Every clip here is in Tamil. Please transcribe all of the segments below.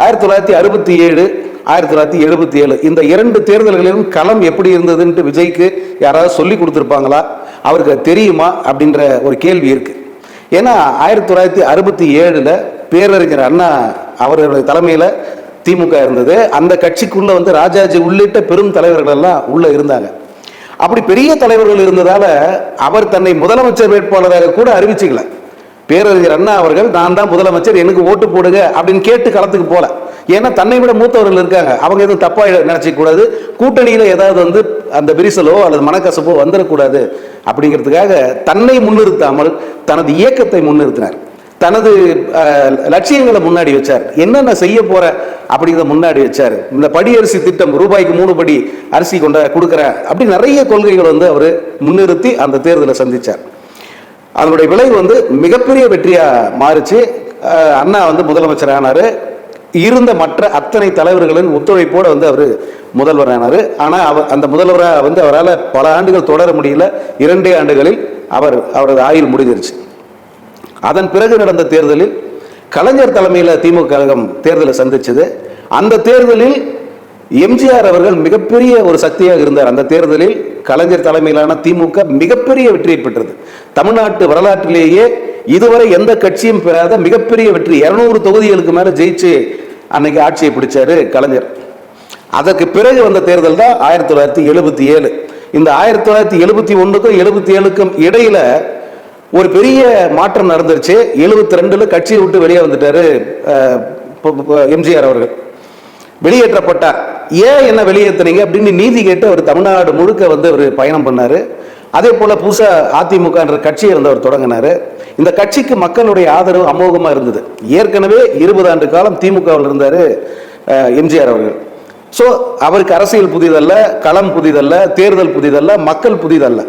1967 1977 இந்த 2 தேர்தல்களிலும் களம் எப்படி இருந்ததுன்னு விஜய்க்கு யாராவது சொல்லி கொடுத்துருப்பாங்களா, அவருக்கு தெரியுமா அப்படின்ற ஒரு கேள்வி இருக்கு. ஏன்னா 1967 பேரறிஞர் அண்ணா அவர்களுடைய தலைமையில் திமுக இருந்தது. அந்த கட்சிக்குள்ள ராஜாஜி உள்ளிட்ட பெரும் தலைவர்கள் எல்லாம் உள்ள இருந்தாங்க. அப்படி பெரிய தலைவர்கள் இருந்ததால அவர் தன்னை முதலமைச்சர் வேட்பாளராக கூட அறிவிச்சுக்கல. பேரறிஞர் அண்ணா அவர்கள் நான் தான் முதலமைச்சர், எனக்கு ஓட்டு போடுங்க அப்படின்னு கேட்டு களத்துக்கு போல. ஏன்னா தன்னை விட மூத்தவர்கள் இருக்காங்க, அவங்க எதுவும் தப்பா நினைச்சிக்க கூடாது, கூட்டணியில ஏதாவது அந்த விரிசலோ அல்லது மனக்கசப்போ வந்துடக்கூடாது அப்படிங்கிறதுக்காக தன்னை முன்னிறுத்தாமல் தனது இயக்கத்தை முன்னிறுத்தினார். தனது லட்சியங்களை முன்னாடி வச்சார். என்னென்ன செய்ய போற அப்படிங்கிறத முன்னாடி வச்சார். இந்த படியரிசி திட்டம், ரூபாய்க்கு 3 படி அரிசி கொடுக்குற அப்படி நிறைய கொள்கைகள் அவர் முன்னிறுத்தி அந்த தேர்தலை சந்திச்சார். அதனுடைய விளைவு மிகப்பெரிய வெற்றியா மாறிச்சு. அண்ணா முதலமைச்சர் ஆனாரு. இருந்த மற்ற அத்தனை தலைவர்களின் ஒத்துழைப்போடு அவர் முதல்வர் ஆனார். ஆனால் அந்த முதல்வராக அவரால் பல ஆண்டுகள் தொடர முடியல. 2 ஆண்டுகளில் அவரது ஆயுள் முடிஞ்சிருச்சு. அதன் பிறகு நடந்த தேர்தலில் கலைஞர் தலைமையில் திமுக கழகம் தேர்தலை சந்திச்சது. அந்த தேர்தலில் எம்ஜிஆர் அவர்கள் மிகப்பெரிய ஒரு சக்தியாக இருந்தார். அந்த தேர்தலில் கலைஞர் தலைமையிலான திமுக மிகப்பெரிய வெற்றியை பெற்றது. தமிழ்நாட்டு வரலாற்றிலேயே இதுவரை எந்த கட்சியும் பெறாத மிகப்பெரிய வெற்றி. 200 தொகுதிகளுக்கு மேல ஜெயிச்சு அன்னைக்கு ஆட்சியை பிடிச்சாரு கலைஞர். அதற்கு பிறகு வந்த தேர்தல் தான் 1977. இந்த 1971க்கும் 77க்கும் இடையில ஒரு பெரிய மாற்றம் நடந்துருச்சு. 72 கட்சியை விட்டு வெளியே வந்துட்டாரு எம்ஜிஆர் அவர்கள், வெளியேற்றப்பட்டார். ஏன் என்ன வெளியேற்றினீங்க அப்படின்னு நீதி கேட்டு அவர் தமிழ்நாடு முழுக்க அவர் பயணம் பண்ணாரு. அதே போல புதுசா அதிமுக என்ற கட்சியை அவர் தொடங்கினாரு. இந்த கட்சிக்கு மக்களுடைய ஆதரவு அமோகமா இருந்தது. ஏற்கனவே 20 ஆண்டு காலம் திமுகவில் இருந்தாரு எம்ஜிஆர் அவர்கள். ஸோ அவருக்கு அரசியல் புதிதல்ல, களம் புதிதல்ல, தேர்தல் புதிதல்ல, மக்கள் புதிதல்ல.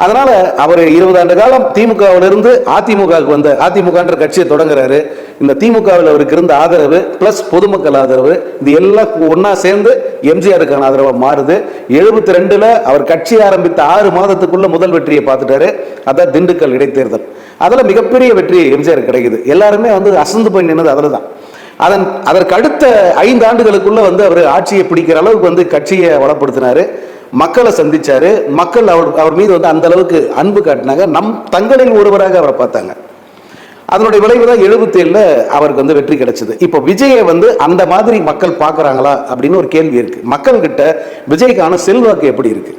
அதனால அவர் 20 ஆண்டு காலம் திமுகவிலிருந்து அதிமுகவுக்கு அதிமுக கட்சியை தொடங்குறாரு. இந்த திமுகவில் அவருக்கு இருந்த ஆதரவு பிளஸ் பொதுமக்கள் ஆதரவு இது எல்லாம் ஒன்னா சேர்ந்து எம்ஜிஆருக்கான ஆதரவா மாறுது. 72 அவர் கட்சி ஆரம்பித்த 6 மாதத்துக்குள்ள முதல் வெற்றியை பார்த்துட்டாரு. அதான் திண்டுக்கல் இடைத்தேர்தல். அதுல மிகப்பெரிய வெற்றி எம்ஜிஆர் கிடைக்குது. எல்லாருமே அசந்து போய் நின்னது அதுல தான். அதற்கு அடுத்த 5 ஆண்டுகளுக்குள்ள அவர் ஆட்சியை பிடிக்கிற அளவுக்கு கட்சியை வளப்படுத்தினாரு. மக்களை சந்திச்சாரு. மக்கள் அவர் மீது அந்த அளவுக்கு அன்பு காட்டினாங்க. தங்களில் ஒருவராக அவரை பார்த்தாங்க. அதனுடைய விளைவு தான் 77 அவருக்கு வெற்றி கிடைச்சது. இப்போ விஜயை அந்த மாதிரி மக்கள் பார்க்கறாங்களா அப்படின்னு ஒரு கேள்வி இருக்கு. மக்கள் கிட்ட விஜய்க்கான செல்வாக்கு எப்படி இருக்கு?